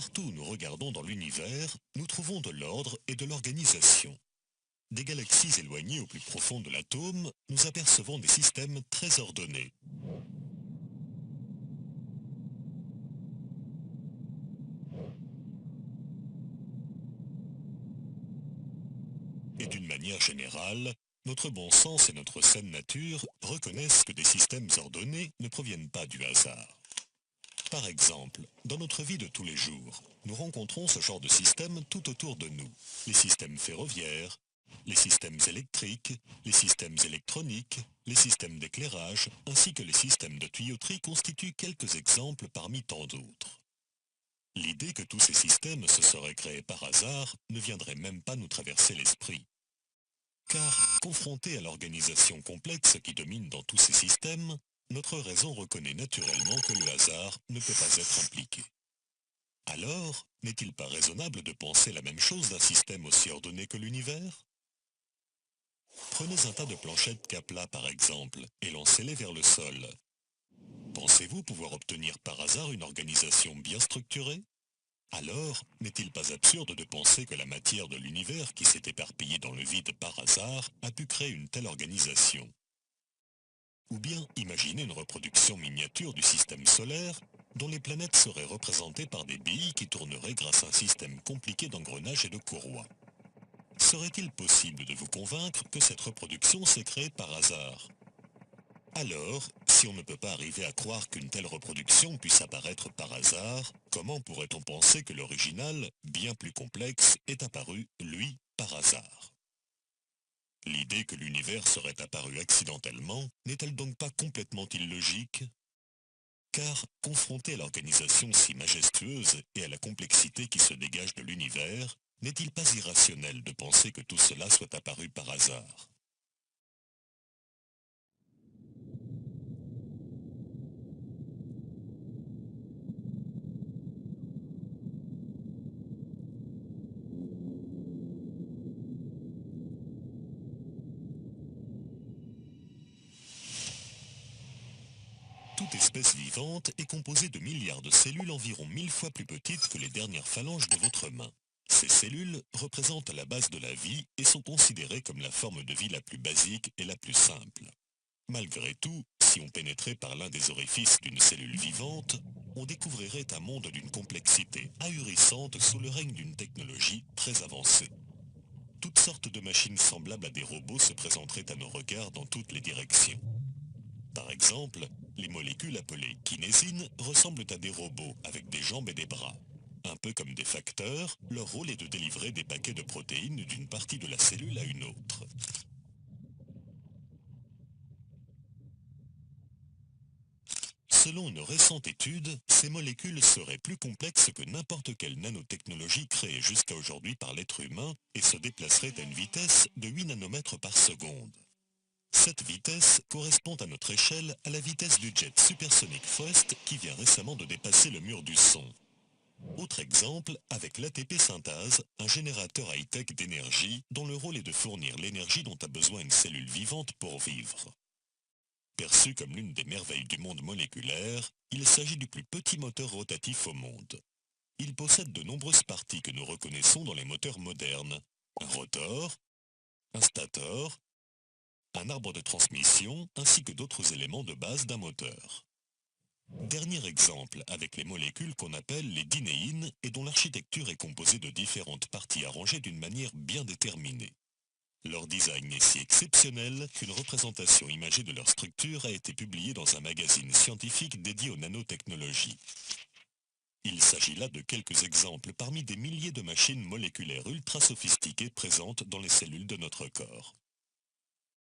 Partout où nous regardons dans l'univers, nous trouvons de l'ordre et de l'organisation. Des galaxies éloignées au plus profond de l'atome, nous apercevons des systèmes très ordonnés. Et d'une manière générale, notre bon sens et notre saine nature reconnaissent que des systèmes ordonnés ne proviennent pas du hasard. Par exemple, dans notre vie de tous les jours, nous rencontrons ce genre de système tout autour de nous. Les systèmes ferroviaires, les systèmes électriques, les systèmes électroniques, les systèmes d'éclairage, ainsi que les systèmes de tuyauterie constituent quelques exemples parmi tant d'autres. L'idée que tous ces systèmes se seraient créés par hasard ne viendrait même pas nous traverser l'esprit. Car, confronté à l'organisation complexe qui domine dans tous ces systèmes, notre raison reconnaît naturellement que le hasard ne peut pas être impliqué. Alors, n'est-il pas raisonnable de penser la même chose d'un système aussi ordonné que l'univers? Prenez un tas de planchettes Kapla par exemple, et lancez-les vers le sol. Pensez-vous pouvoir obtenir par hasard une organisation bien structurée? Alors, n'est-il pas absurde de penser que la matière de l'univers qui s'est éparpillée dans le vide par hasard a pu créer une telle organisation? Ou bien imaginez une reproduction miniature du système solaire dont les planètes seraient représentées par des billes qui tourneraient grâce à un système compliqué d'engrenages et de courroies. Serait-il possible de vous convaincre que cette reproduction s'est créée par hasard? Alors, si on ne peut pas arriver à croire qu'une telle reproduction puisse apparaître par hasard, comment pourrait-on penser que l'original, bien plus complexe, est apparu, lui, par hasard? L'idée que l'univers serait apparu accidentellement n'est-elle donc pas complètement illogique? Car, confronté à l'organisation si majestueuse et à la complexité qui se dégage de l'univers, n'est-il pas irrationnel de penser que tout cela soit apparu par hasard? Toute espèce vivante est composée de milliards de cellules environ 1000 fois plus petites que les dernières phalanges de votre main. Ces cellules représentent la base de la vie et sont considérées comme la forme de vie la plus basique et la plus simple. Malgré tout, si on pénétrait par l'un des orifices d'une cellule vivante, on découvrirait un monde d'une complexité ahurissante sous le règne d'une technologie très avancée. Toutes sortes de machines semblables à des robots se présenteraient à nos regards dans toutes les directions. Par exemple, les molécules appelées kinésines ressemblent à des robots avec des jambes et des bras. Un peu comme des facteurs, leur rôle est de délivrer des paquets de protéines d'une partie de la cellule à une autre. Selon une récente étude, ces molécules seraient plus complexes que n'importe quelle nanotechnologie créée jusqu'à aujourd'hui par l'être humain et se déplaceraient à une vitesse de 8 nanomètres par seconde. Cette vitesse correspond à notre échelle à la vitesse du jet supersonique Faust qui vient récemment de dépasser le mur du son. Autre exemple, avec l'ATP synthase, un générateur high-tech d'énergie dont le rôle est de fournir l'énergie dont a besoin une cellule vivante pour vivre. Perçu comme l'une des merveilles du monde moléculaire, il s'agit du plus petit moteur rotatif au monde. Il possède de nombreuses parties que nous reconnaissons dans les moteurs modernes. Un rotor, un stator, un arbre de transmission ainsi que d'autres éléments de base d'un moteur. Dernier exemple avec les molécules qu'on appelle les dinéines et dont l'architecture est composée de différentes parties arrangées d'une manière bien déterminée. Leur design est si exceptionnel qu'une représentation imagée de leur structure a été publiée dans un magazine scientifique dédié aux nanotechnologies. Il s'agit là de quelques exemples parmi des milliers de machines moléculaires ultra sophistiquées présentes dans les cellules de notre corps.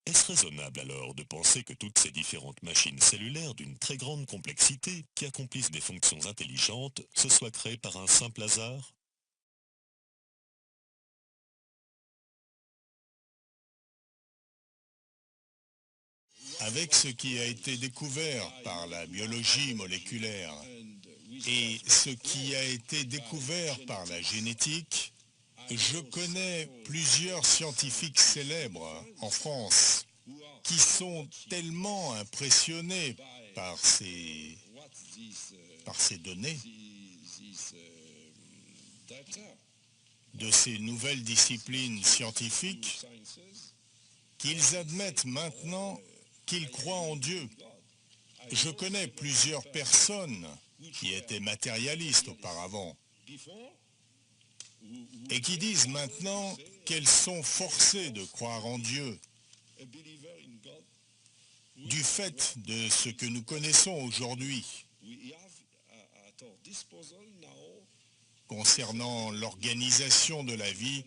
Est-ce raisonnable alors de penser que toutes ces différentes machines cellulaires d'une très grande complexité qui accomplissent des fonctions intelligentes se soient créées par un simple hasard? Avec ce qui a été découvert par la biologie moléculaire et ce qui a été découvert par la génétique, je connais plusieurs scientifiques célèbres en France qui sont tellement impressionnés par ces, par ces données de ces nouvelles disciplines scientifiques qu'ils admettent maintenant qu'ils croient en Dieu. Je connais plusieurs personnes qui étaient matérialistes auparavant et qui disent maintenant qu'elles sont forcées de croire en Dieu du fait de ce que nous connaissons aujourd'hui concernant l'organisation de la vie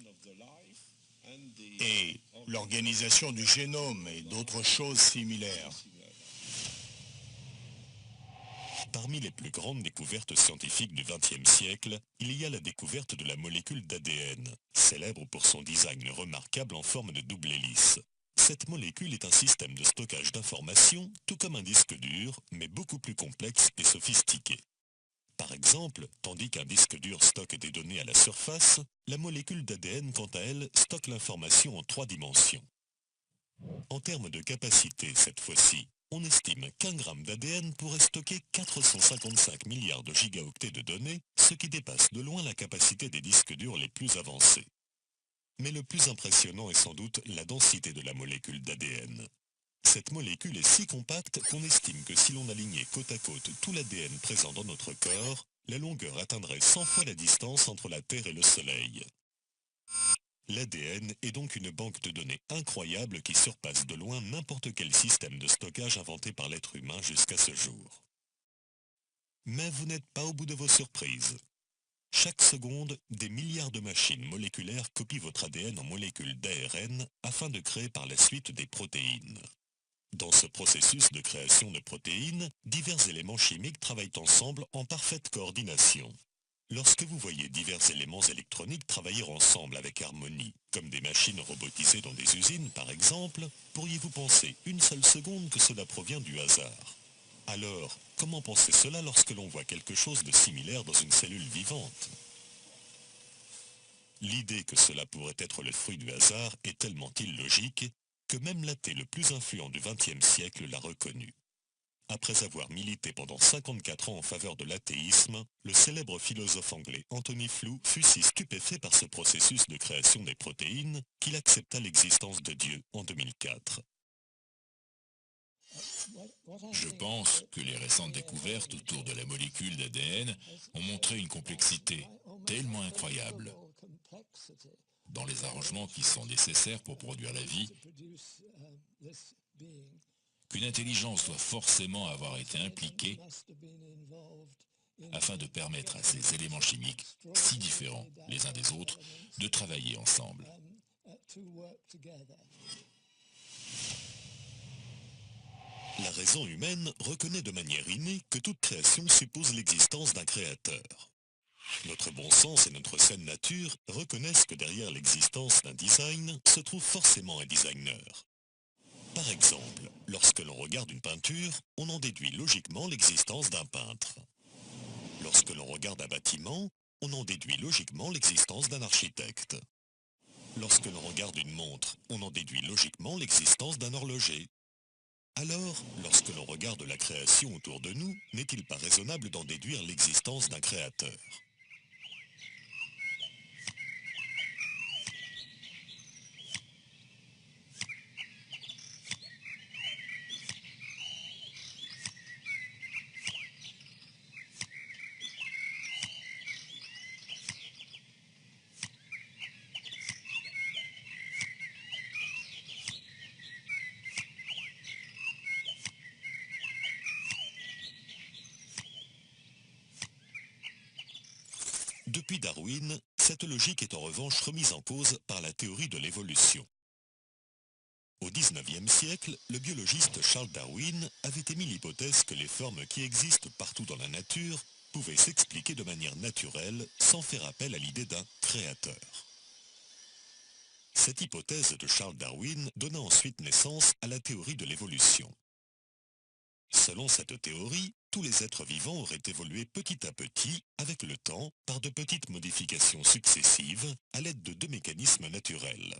et l'organisation du génome et d'autres choses similaires. Parmi les plus grandes découvertes scientifiques du XXe siècle, il y a la découverte de la molécule d'ADN, célèbre pour son design remarquable en forme de double hélice. Cette molécule est un système de stockage d'informations, tout comme un disque dur, mais beaucoup plus complexe et sophistiqué. Par exemple, tandis qu'un disque dur stocke des données à la surface, la molécule d'ADN, quant à elle, stocke l'information en 3 dimensions. En termes de capacité, cette fois-ci, on estime qu'un gramme d'ADN pourrait stocker 455 milliards de gigaoctets de données, ce qui dépasse de loin la capacité des disques durs les plus avancés. Mais le plus impressionnant est sans doute la densité de la molécule d'ADN. Cette molécule est si compacte qu'on estime que si l'on alignait côte à côte tout l'ADN présent dans notre corps, la longueur atteindrait 100 fois la distance entre la Terre et le Soleil. L'ADN est donc une banque de données incroyable qui surpasse de loin n'importe quel système de stockage inventé par l'être humain jusqu'à ce jour. Mais vous n'êtes pas au bout de vos surprises. Chaque seconde, des milliards de machines moléculaires copient votre ADN en molécules d'ARN afin de créer par la suite des protéines. Dans ce processus de création de protéines, divers éléments chimiques travaillent ensemble en parfaite coordination. Lorsque vous voyez divers éléments électroniques travailler ensemble avec harmonie, comme des machines robotisées dans des usines par exemple, pourriez-vous penser une seule seconde que cela provient du hasard? Alors, comment penser cela lorsque l'on voit quelque chose de similaire dans une cellule vivante? L'idée que cela pourrait être le fruit du hasard est tellement illogique que même l'athée le plus influent du XXe siècle l'a reconnu. Après avoir milité pendant 54 ans en faveur de l'athéisme, le célèbre philosophe anglais Anthony Flew fut si stupéfait par ce processus de création des protéines qu'il accepta l'existence de Dieu en 2004. Je pense que les récentes découvertes autour de la molécule d'ADN ont montré une complexité tellement incroyable dans les arrangements qui sont nécessaires pour produire la vie, qu'une intelligence doit forcément avoir été impliquée afin de permettre à ces éléments chimiques, si différents les uns des autres, de travailler ensemble. La raison humaine reconnaît de manière innée que toute création suppose l'existence d'un créateur. Notre bon sens et notre saine nature reconnaissent que derrière l'existence d'un design se trouve forcément un designer. Par exemple, lorsque l'on regarde une peinture, on en déduit logiquement l'existence d'un peintre. Lorsque l'on regarde un bâtiment, on en déduit logiquement l'existence d'un architecte. Lorsque l'on regarde une montre, on en déduit logiquement l'existence d'un horloger. Alors, lorsque l'on regarde la création autour de nous, n'est-il pas raisonnable d'en déduire l'existence d'un créateur ? Depuis Darwin, cette logique est en revanche remise en cause par la théorie de l'évolution. Au XIXe siècle, le biologiste Charles Darwin avait émis l'hypothèse que les formes qui existent partout dans la nature pouvaient s'expliquer de manière naturelle sans faire appel à l'idée d'un créateur. Cette hypothèse de Charles Darwin donna ensuite naissance à la théorie de l'évolution. Selon cette théorie, tous les êtres vivants auraient évolué petit à petit, avec le temps, par de petites modifications successives, à l'aide de 2 mécanismes naturels: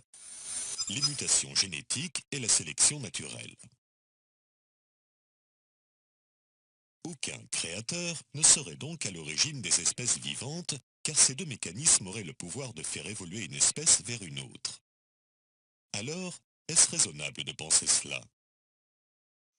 les mutations génétiques et la sélection naturelle. Aucun créateur ne serait donc à l'origine des espèces vivantes, car ces deux mécanismes auraient le pouvoir de faire évoluer une espèce vers une autre. Alors, est-ce raisonnable de penser cela?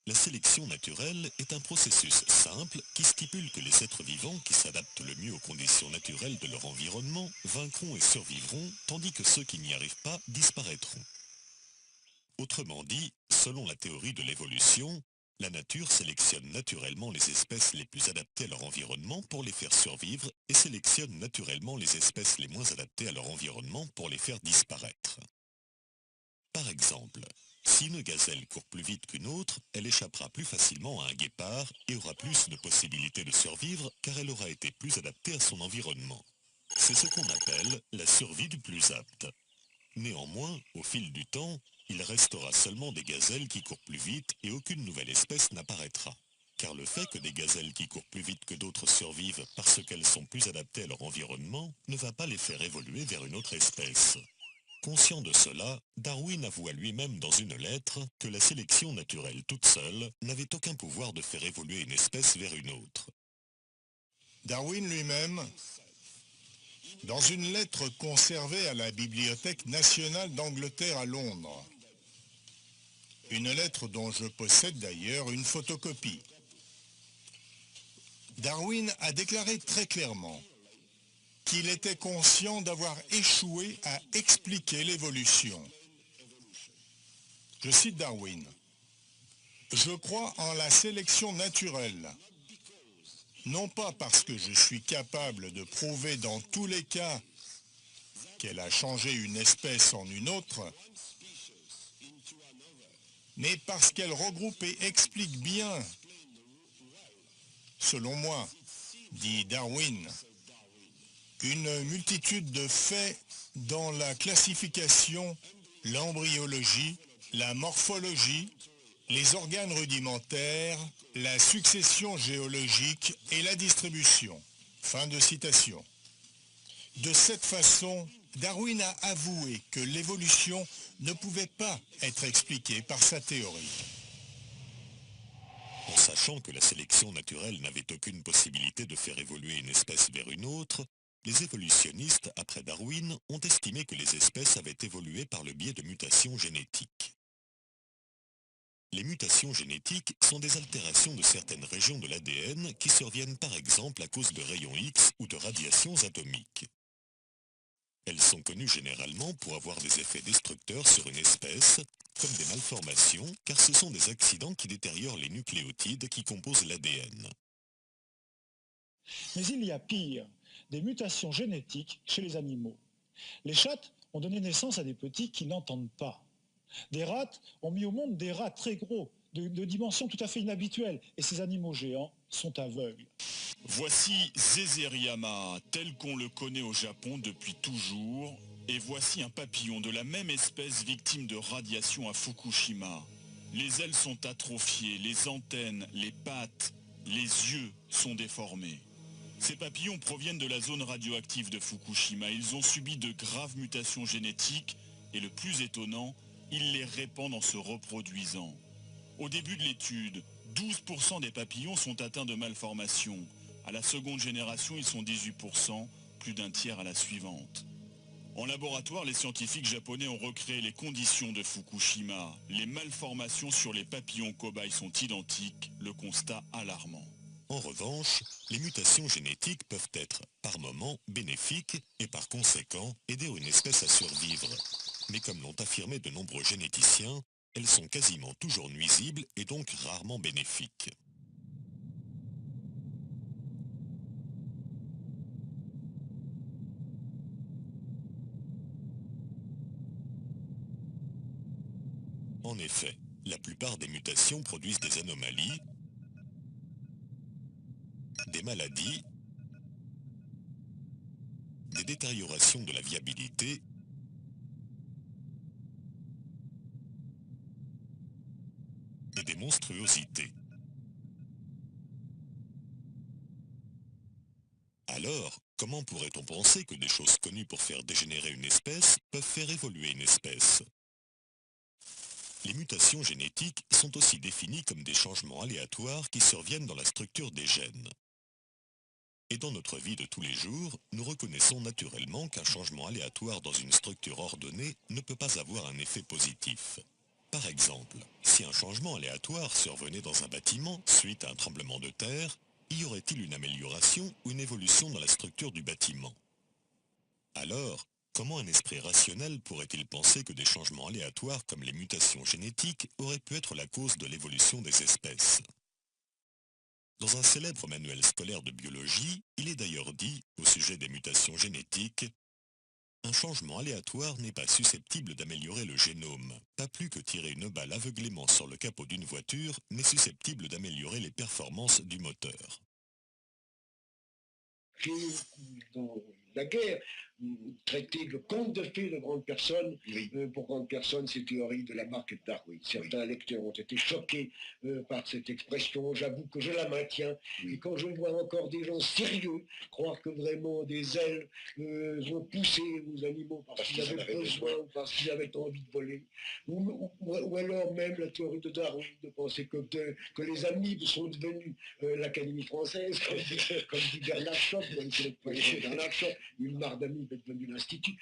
La sélection naturelle est un processus simple qui stipule que les êtres vivants qui s'adaptent le mieux aux conditions naturelles de leur environnement vaincront et survivront, tandis que ceux qui n'y arrivent pas disparaîtront. Autrement dit, selon la théorie de l'évolution, la nature sélectionne naturellement les espèces les plus adaptées à leur environnement pour les faire survivre et sélectionne naturellement les espèces les moins adaptées à leur environnement pour les faire disparaître. Par exemple, si une gazelle court plus vite qu'une autre, elle échappera plus facilement à un guépard et aura plus de possibilités de survivre car elle aura été plus adaptée à son environnement. C'est ce qu'on appelle la survie du plus apte. Néanmoins, au fil du temps, il restera seulement des gazelles qui courent plus vite et aucune nouvelle espèce n'apparaîtra. Car le fait que des gazelles qui courent plus vite que d'autres survivent parce qu'elles sont plus adaptées à leur environnement ne va pas les faire évoluer vers une autre espèce. Conscient de cela, Darwin avoua lui-même dans une lettre que la sélection naturelle toute seule n'avait aucun pouvoir de faire évoluer une espèce vers une autre. Darwin lui-même, dans une lettre conservée à la Bibliothèque nationale d'Angleterre à Londres, une lettre dont je possède d'ailleurs une photocopie, Darwin a déclaré très clairement qu'il était conscient d'avoir échoué à expliquer l'évolution. Je cite Darwin. « Je crois en la sélection naturelle, non pas parce que je suis capable de prouver dans tous les cas qu'elle a changé une espèce en une autre, mais parce qu'elle regroupe et explique bien, selon moi, dit Darwin, une multitude de faits dans la classification, l'embryologie, la morphologie, les organes rudimentaires, la succession géologique et la distribution. » Fin de citation. De cette façon, Darwin a avoué que l'évolution ne pouvait pas être expliquée par sa théorie. En sachant que la sélection naturelle n'avait aucune possibilité de faire évoluer une espèce vers une autre, les évolutionnistes, après Darwin, ont estimé que les espèces avaient évolué par le biais de mutations génétiques. Les mutations génétiques sont des altérations de certaines régions de l'ADN qui surviennent par exemple à cause de rayons X ou de radiations atomiques. Elles sont connues généralement pour avoir des effets destructeurs sur une espèce, comme des malformations, car ce sont des accidents qui détériorent les nucléotides qui composent l'ADN. Mais il y a pire, des mutations génétiques chez les animaux. Les chattes ont donné naissance à des petits qui n'entendent pas. Des rats ont mis au monde des rats très gros, de dimensions tout à fait inhabituelles, et ces animaux géants sont aveugles. Voici Zezeriama, tel qu'on le connaît au Japon depuis toujours, et voici un papillon de la même espèce victime de radiation à Fukushima. Les ailes sont atrophiées, les antennes, les pattes, les yeux sont déformés. Ces papillons proviennent de la zone radioactive de Fukushima. Ils ont subi de graves mutations génétiques et le plus étonnant, ils les répandent en se reproduisant. Au début de l'étude, 12% des papillons sont atteints de malformations. À la seconde génération, ils sont 18%, plus d'un tiers à la suivante. En laboratoire, les scientifiques japonais ont recréé les conditions de Fukushima. Les malformations sur les papillons cobayes sont identiques, le constat alarmant. En revanche, les mutations génétiques peuvent être, par moments, bénéfiques et par conséquent aider une espèce à survivre. Mais comme l'ont affirmé de nombreux généticiens, elles sont quasiment toujours nuisibles et donc rarement bénéfiques. En effet, la plupart des mutations produisent des anomalies, des maladies, des détériorations de la viabilité et des monstruosités. Alors, comment pourrait-on penser que des choses connues pour faire dégénérer une espèce peuvent faire évoluer une espèce? Les mutations génétiques sont aussi définies comme des changements aléatoires qui surviennent dans la structure des gènes. Et dans notre vie de tous les jours, nous reconnaissons naturellement qu'un changement aléatoire dans une structure ordonnée ne peut pas avoir un effet positif. Par exemple, si un changement aléatoire survenait dans un bâtiment suite à un tremblement de terre, y aurait-il une amélioration ou une évolution dans la structure du bâtiment? Alors, comment un esprit rationnel pourrait-il penser que des changements aléatoires comme les mutations génétiques auraient pu être la cause de l'évolution des espèces? Dans un célèbre manuel scolaire de biologie, il est d'ailleurs dit, au sujet des mutations génétiques, un changement aléatoire n'est pas susceptible d'améliorer le génome, pas plus que tirer une balle aveuglément sur le capot d'une voiture n'est susceptible d'améliorer les performances du moteur. J'ai, dans la guerre, traité de contes de fées de grandes personnes. Oui. Pour grandes personnes, ces théories de la marque Darwin. Certains lecteurs ont été choqués par cette expression. J'avoue que je la maintiens. Oui. Et quand je vois encore des gens sérieux croire que vraiment des ailes vont pousser aux animaux parce qu'ils avaient besoin ou parce qu'ils avaient envie de voler, ou alors même la théorie de Darwin, de penser que les amibes sont devenus l'Académie française, comme dit Bernard Schopp, Bernard Schopp, une mare d'amibes est devenue l'Institut.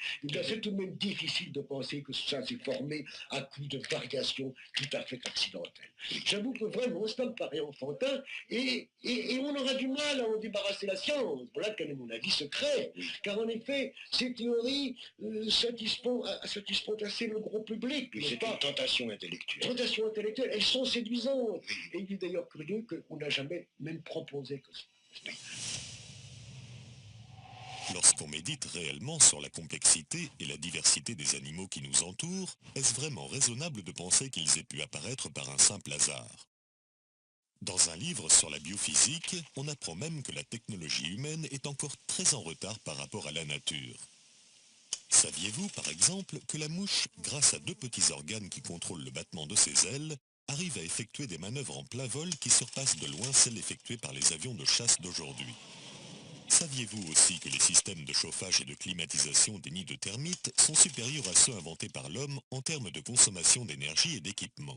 C'est tout de même difficile de penser que ça s'est formé à coup de variations tout à fait accidentelles. J'avoue que vraiment, ça me paraît enfantin, et on aura du mal à en débarrasser la science. Voilà quel est mon avis secret. Car en effet, ces théories satisfont assez le gros public. C'est une tentation intellectuelle. Tentation intellectuelle, elles sont séduisantes. Et il est d'ailleurs curieux qu'on n'a jamais même proposé que ça. Lorsqu'on médite réellement sur la complexité et la diversité des animaux qui nous entourent, est-ce vraiment raisonnable de penser qu'ils aient pu apparaître par un simple hasard? Dans un livre sur la biophysique, on apprend même que la technologie humaine est encore très en retard par rapport à la nature. Saviez-vous, par exemple, que la mouche, grâce à deux petits organes qui contrôlent le battement de ses ailes, arrive à effectuer des manœuvres en plein vol qui surpassent de loin celles effectuées par les avions de chasse d'aujourd'hui? Saviez-vous aussi que les systèmes de chauffage et de climatisation des nids de termites sont supérieurs à ceux inventés par l'homme en termes de consommation d'énergie et d'équipement?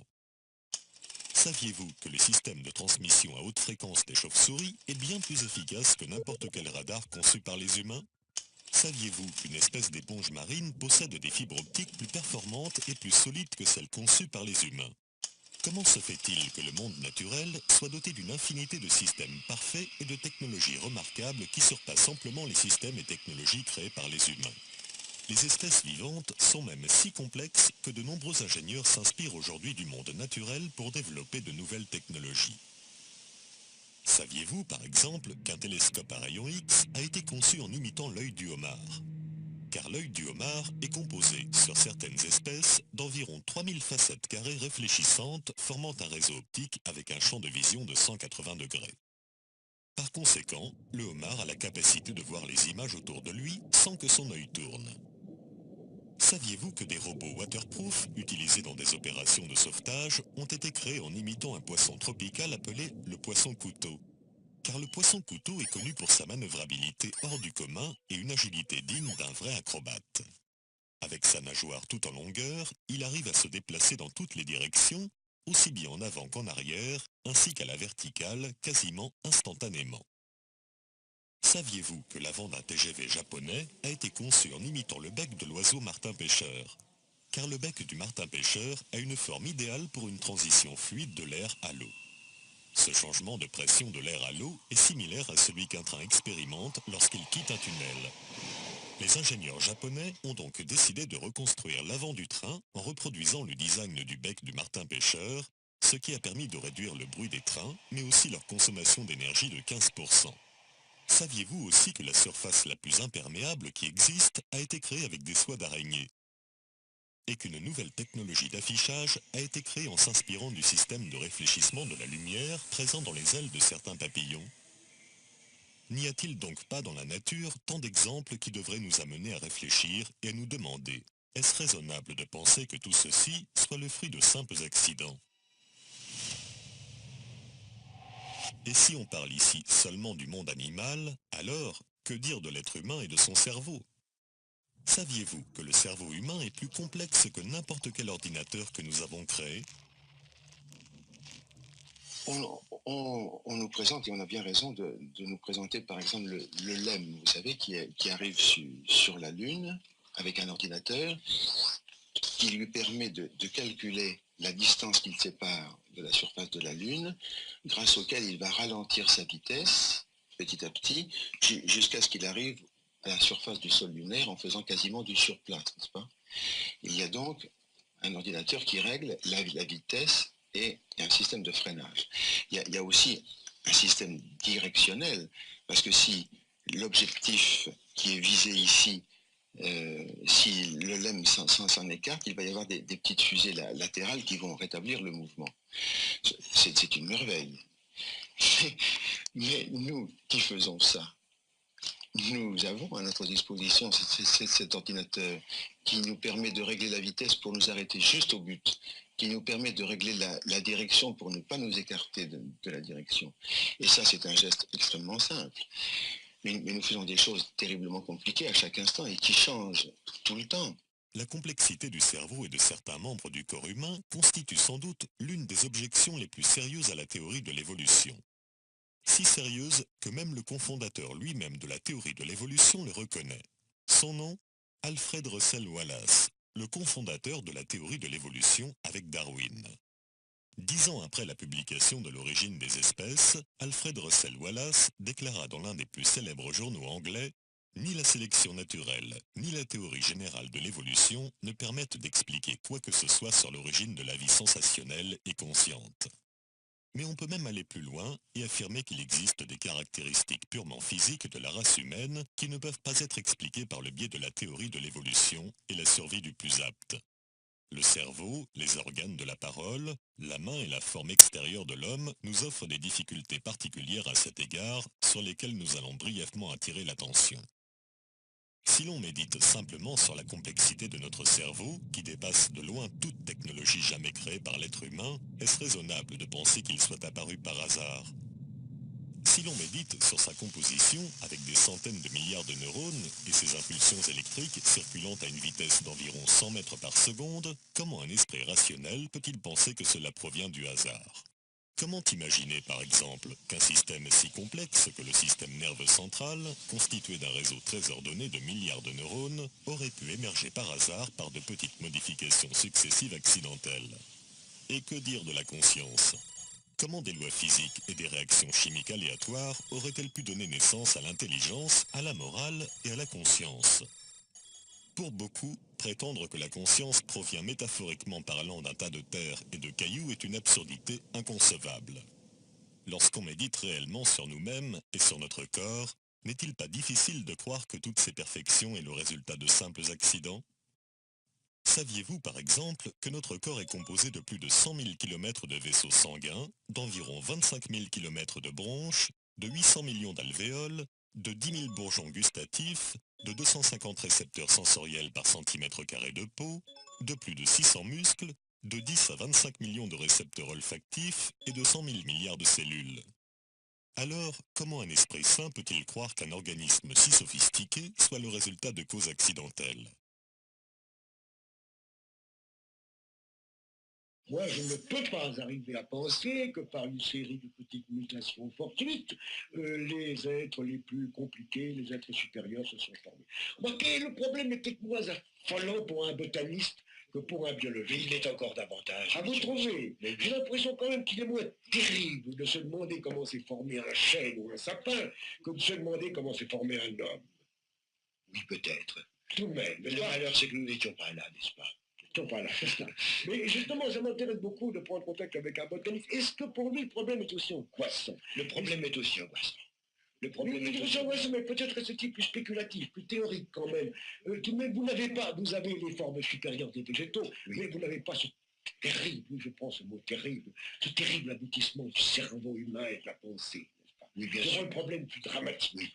Saviez-vous que le système de transmission à haute fréquence des chauves-souris est bien plus efficace que n'importe quel radar conçu par les humains? Saviez-vous qu'une espèce d'éponge marine possède des fibres optiques plus performantes et plus solides que celles conçues par les humains? Comment se fait-il que le monde naturel soit doté d'une infinité de systèmes parfaits et de technologies remarquables qui surpassent amplement les systèmes et technologies créés par les humains? Les espèces vivantes sont même si complexes que de nombreux ingénieurs s'inspirent aujourd'hui du monde naturel pour développer de nouvelles technologies. Saviez-vous, par exemple, qu'un télescope à rayons X a été conçu en imitant l'œil du homard? Car l'œil du homard est composé, sur certaines espèces, d'environ 3000 facettes carrées réfléchissantes formant un réseau optique avec un champ de vision de 180 degrés. Par conséquent, le homard a la capacité de voir les images autour de lui sans que son œil tourne. Saviez-vous que des robots waterproof, utilisés dans des opérations de sauvetage, ont été créés en imitant un poisson tropical appelé le poisson-couteau? Car le poisson-couteau est connu pour sa manœuvrabilité hors du commun et une agilité digne d'un vrai acrobate. Avec sa nageoire tout en longueur, il arrive à se déplacer dans toutes les directions, aussi bien en avant qu'en arrière, ainsi qu'à la verticale, quasiment instantanément. Saviez-vous que l'avant d'un TGV japonais a été conçu en imitant le bec de l'oiseau martin-pêcheur? Car le bec du martin-pêcheur a une forme idéale pour une transition fluide de l'air à l'eau. Ce changement de pression de l'air à l'eau est similaire à celui qu'un train expérimente lorsqu'il quitte un tunnel. Les ingénieurs japonais ont donc décidé de reconstruire l'avant du train en reproduisant le design du bec du martin-pêcheur, ce qui a permis de réduire le bruit des trains, mais aussi leur consommation d'énergie de 15%. Saviez-vous aussi que la surface la plus imperméable qui existe a été créée avec des soies d'araignée? Et qu'une nouvelle technologie d'affichage a été créée en s'inspirant du système de réfléchissement de la lumière présent dans les ailes de certains papillons? N'y a-t-il donc pas dans la nature tant d'exemples qui devraient nous amener à réfléchir et à nous demander, est-ce raisonnable de penser que tout ceci soit le fruit de simples accidents? Et si on parle ici seulement du monde animal, alors que dire de l'être humain et de son cerveau? Saviez-vous que le cerveau humain est plus complexe que n'importe quel ordinateur que nous avons créé? On nous présente, et on a bien raison de nous présenter par exemple le LEM, vous savez, qui arrive sur la Lune avec un ordinateur qui lui permet de calculer la distance qu'il sépare de la surface de la Lune, grâce auquel il va ralentir sa vitesse petit à petit, jusqu'à ce qu'il arrive à la surface du sol lunaire en faisant quasiment du surplace, n'est-ce pas? Il y a donc un ordinateur qui règle la vitesse et un système de freinage. Il y a aussi un système directionnel, parce que si l'objectif qui est visé ici, si le LEM s'en écarte, il va y avoir des petites fusées latérales qui vont rétablir le mouvement. C'est une merveille. Mais nous qui faisons ça, nous avons à notre disposition cet ordinateur qui nous permet de régler la vitesse pour nous arrêter juste au but, qui nous permet de régler la direction pour ne pas nous écarter de la direction. Et ça, c'est un geste extrêmement simple. Mais nous faisons des choses terriblement compliquées à chaque instant et qui changent tout le temps. La complexité du cerveau et de certains membres du corps humain constitue sans doute l'une des objections les plus sérieuses à la théorie de l'évolution. Si sérieuse que même le cofondateur lui-même de la théorie de l'évolution le reconnaît. Son nom, Alfred Russel Wallace, le cofondateur de la théorie de l'évolution avec Darwin. 10 ans après la publication de l'origine des espèces, Alfred Russel Wallace déclara dans l'un des plus célèbres journaux anglais « Ni la sélection naturelle, ni la théorie générale de l'évolution ne permettent d'expliquer quoi que ce soit sur l'origine de la vie sensationnelle et consciente. » Mais on peut même aller plus loin et affirmer qu'il existe des caractéristiques purement physiques de la race humaine qui ne peuvent pas être expliquées par le biais de la théorie de l'évolution et la survie du plus apte. Le cerveau, les organes de la parole, la main et la forme extérieure de l'homme nous offrent des difficultés particulières à cet égard sur lesquelles nous allons brièvement attirer l'attention. Si l'on médite simplement sur la complexité de notre cerveau, qui dépasse de loin toute technologie jamais créée par l'être humain, est-ce raisonnable de penser qu'il soit apparu par hasard? Si l'on médite sur sa composition, avec des centaines de milliards de neurones et ses impulsions électriques circulant à une vitesse d'environ 100 mètres par seconde, comment un esprit rationnel peut-il penser que cela provient du hasard? Comment imaginer, par exemple, qu'un système si complexe que le système nerveux central, constitué d'un réseau très ordonné de milliards de neurones, aurait pu émerger par hasard par de petites modifications successives accidentelles? Et que dire de la conscience? Comment des lois physiques et des réactions chimiques aléatoires auraient-elles pu donner naissance à l'intelligence, à la morale et à la conscience? Pour beaucoup, prétendre que la conscience provient métaphoriquement parlant d'un tas de terre et de cailloux est une absurdité inconcevable. Lorsqu'on médite réellement sur nous-mêmes et sur notre corps, n'est-il pas difficile de croire que toutes ces perfections est le résultat de simples accidents? Saviez-vous par exemple que notre corps est composé de plus de 100 000 km de vaisseaux sanguins, d'environ 25 000 km de bronches, de 800 millions d'alvéoles, de 10 000 bourgeons gustatifs, de 250 récepteurs sensoriels par centimètre carré de peau, de plus de 600 muscles, de 10 à 25 millions de récepteurs olfactifs et de 100 000 milliards de cellules? Alors, comment un esprit sain peut-il croire qu'un organisme si sophistiqué soit le résultat de causes accidentelles? Moi, je ne peux pas arriver à penser que par une série de petites mutations fortuites, les êtres les plus compliqués, les êtres supérieurs se sont formés. Remarquez, le problème était moins affolant pour un botaniste que pour un biologiste. Il est encore davantage. À vous trouver. J'ai l'impression quand même qu'il est moins terrible de se demander comment s'est formé un chêne ou un sapin que de se demander comment s'est formé un homme. Oui, peut-être. Tout de même. Mais le malheur, c'est que nous n'étions pas là, n'est-ce pas? Voilà. Mais justement, ça m'intéresse beaucoup de prendre contact avec un botaniste. Est-ce que pour lui, le problème est aussi angoissant? Le problème est aussi angoissant. Le problème est aussi angoissant, mais peut-être que c'est plus spéculatif, plus théorique quand même. Tout de même, vous n'avez pas, vous avez les formes supérieures des végétaux, oui, mais vous n'avez pas ce terrible, je pense ce mot terrible, ce terrible aboutissement du cerveau humain et de la pensée, n'est-ce pas? Oui, bien sûr. sûr. Le problème plus dramatique. Oui.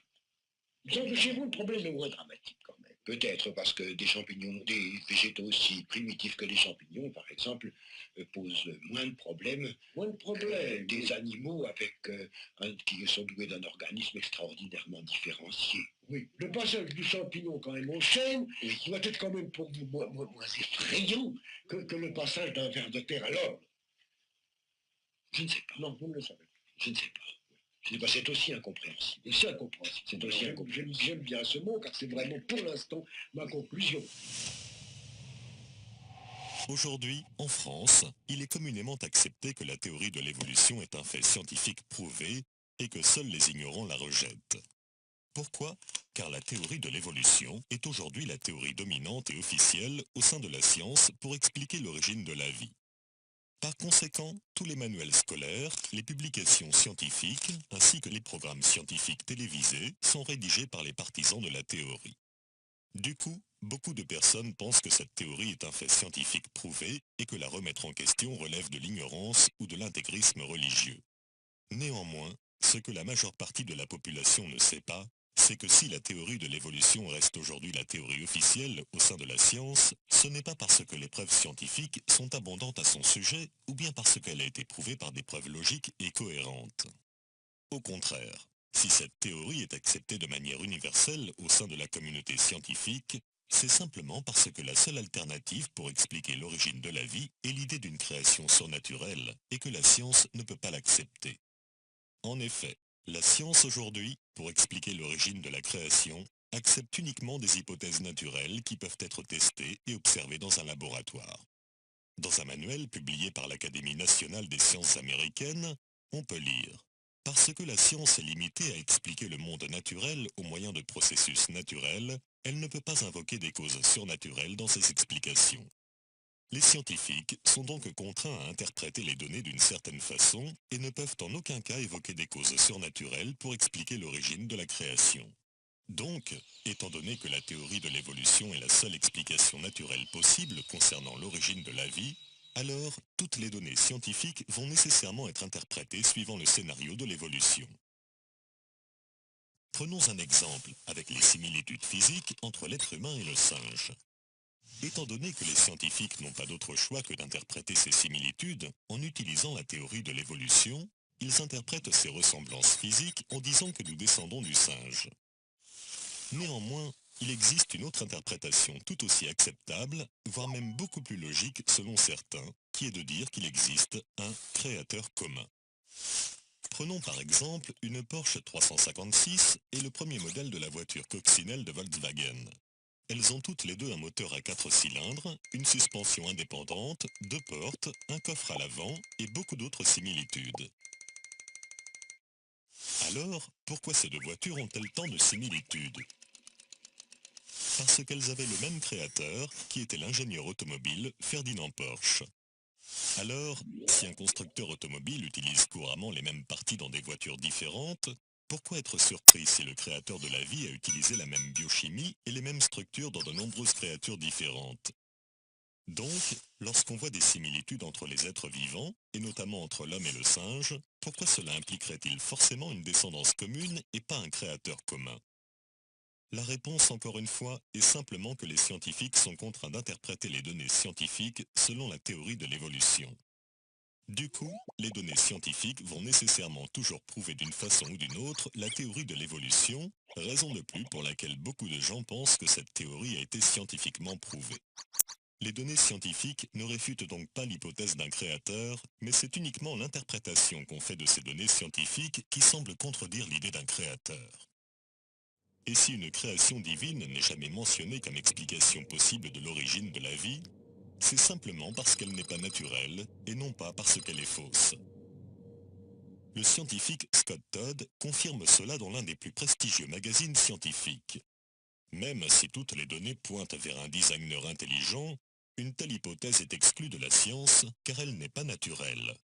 Donc chez vous, le problème est moins dramatique quand même. Peut-être parce que des champignons, des végétaux aussi primitifs que les champignons, par exemple, posent moins de problèmes. Moins de problèmes. Des animaux qui sont doués d'un organisme extraordinairement différencié. Oui, le passage du champignon quand même au chêne, oui, doit être quand même pour vous moins effrayant que le passage d'un ver de terre à l'homme. Je ne sais pas. Non, vous ne le savez pas. Je ne sais pas. Je ne sais pas, c'est aussi incompréhensible. C'est aussi incompréhensible. C'est aussi incompréhensible. J'aime bien ce mot car c'est vraiment pour l'instant ma conclusion. Aujourd'hui, en France, il est communément accepté que la théorie de l'évolution est un fait scientifique prouvé et que seuls les ignorants la rejettent. Pourquoi? Car la théorie de l'évolution est aujourd'hui la théorie dominante et officielle au sein de la science pour expliquer l'origine de la vie. Par conséquent, tous les manuels scolaires, les publications scientifiques, ainsi que les programmes scientifiques télévisés sont rédigés par les partisans de la théorie. Du coup, beaucoup de personnes pensent que cette théorie est un fait scientifique prouvé et que la remettre en question relève de l'ignorance ou de l'intégrisme religieux. Néanmoins, ce que la majeure partie de la population ne sait pas, c'est que si la théorie de l'évolution reste aujourd'hui la théorie officielle au sein de la science, ce n'est pas parce que les preuves scientifiques sont abondantes à son sujet ou bien parce qu'elle a été prouvée par des preuves logiques et cohérentes. Au contraire, si cette théorie est acceptée de manière universelle au sein de la communauté scientifique, c'est simplement parce que la seule alternative pour expliquer l'origine de la vie est l'idée d'une création surnaturelle et que la science ne peut pas l'accepter. En effet, la science aujourd'hui, pour expliquer l'origine de la création, accepte uniquement des hypothèses naturelles qui peuvent être testées et observées dans un laboratoire. Dans un manuel publié par l'Académie nationale des sciences américaines, on peut lire « Parce que la science est limitée à expliquer le monde naturel au moyen de processus naturels, elle ne peut pas invoquer des causes surnaturelles dans ses explications. Les scientifiques sont donc contraints à interpréter les données d'une certaine façon et ne peuvent en aucun cas évoquer des causes surnaturelles pour expliquer l'origine de la création. Donc, étant donné que la théorie de l'évolution est la seule explication naturelle possible concernant l'origine de la vie, alors toutes les données scientifiques vont nécessairement être interprétées suivant le scénario de l'évolution. Prenons un exemple avec les similitudes physiques entre l'être humain et le singe. Étant donné que les scientifiques n'ont pas d'autre choix que d'interpréter ces similitudes en utilisant la théorie de l'évolution, ils interprètent ces ressemblances physiques en disant que nous descendons du singe. Néanmoins, il existe une autre interprétation tout aussi acceptable, voire même beaucoup plus logique selon certains, qui est de dire qu'il existe un créateur commun. Prenons par exemple une Porsche 356 et le premier modèle de la voiture coccinelle de Volkswagen. Elles ont toutes les deux un moteur à 4 cylindres, une suspension indépendante, 2 portes, un coffre à l'avant et beaucoup d'autres similitudes. Alors, pourquoi ces deux voitures ont-elles tant de similitudes? Parce qu'elles avaient le même créateur, qui était l'ingénieur automobile Ferdinand Porsche. Alors, si un constructeur automobile utilise couramment les mêmes parties dans des voitures différentes, pourquoi être surpris si le créateur de la vie a utilisé la même biochimie et les mêmes structures dans de nombreuses créatures différentes? Donc, lorsqu'on voit des similitudes entre les êtres vivants, et notamment entre l'homme et le singe, pourquoi cela impliquerait-il forcément une descendance commune et pas un créateur commun? La réponse, encore une fois, est simplement que les scientifiques sont contraints d'interpréter les données scientifiques selon la théorie de l'évolution. Du coup, les données scientifiques vont nécessairement toujours prouver d'une façon ou d'une autre la théorie de l'évolution, raison de plus pour laquelle beaucoup de gens pensent que cette théorie a été scientifiquement prouvée. Les données scientifiques ne réfutent donc pas l'hypothèse d'un créateur, mais c'est uniquement l'interprétation qu'on fait de ces données scientifiques qui semble contredire l'idée d'un créateur. Et si une création divine n'est jamais mentionnée comme explication possible de l'origine de la vie, c'est simplement parce qu'elle n'est pas naturelle et non pas parce qu'elle est fausse. Le scientifique Scott Todd confirme cela dans l'un des plus prestigieux magazines scientifiques. Même si toutes les données pointent vers un designer intelligent, une telle hypothèse est exclue de la science car elle n'est pas naturelle.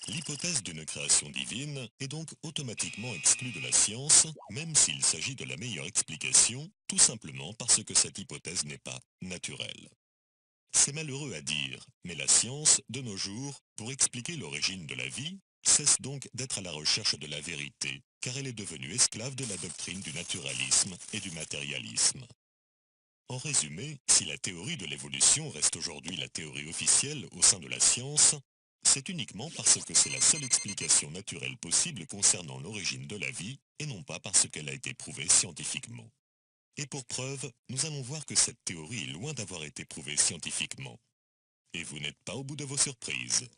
L'hypothèse d'une création divine est donc automatiquement exclue de la science, même s'il s'agit de la meilleure explication, tout simplement parce que cette hypothèse n'est pas naturelle. C'est malheureux à dire, mais la science, de nos jours, pour expliquer l'origine de la vie, cesse donc d'être à la recherche de la vérité, car elle est devenue esclave de la doctrine du naturalisme et du matérialisme. En résumé, si la théorie de l'évolution reste aujourd'hui la théorie officielle au sein de la science, c'est uniquement parce que c'est la seule explication naturelle possible concernant l'origine de la vie, et non pas parce qu'elle a été prouvée scientifiquement. Et pour preuve, nous allons voir que cette théorie est loin d'avoir été prouvée scientifiquement. Et vous n'êtes pas au bout de vos surprises.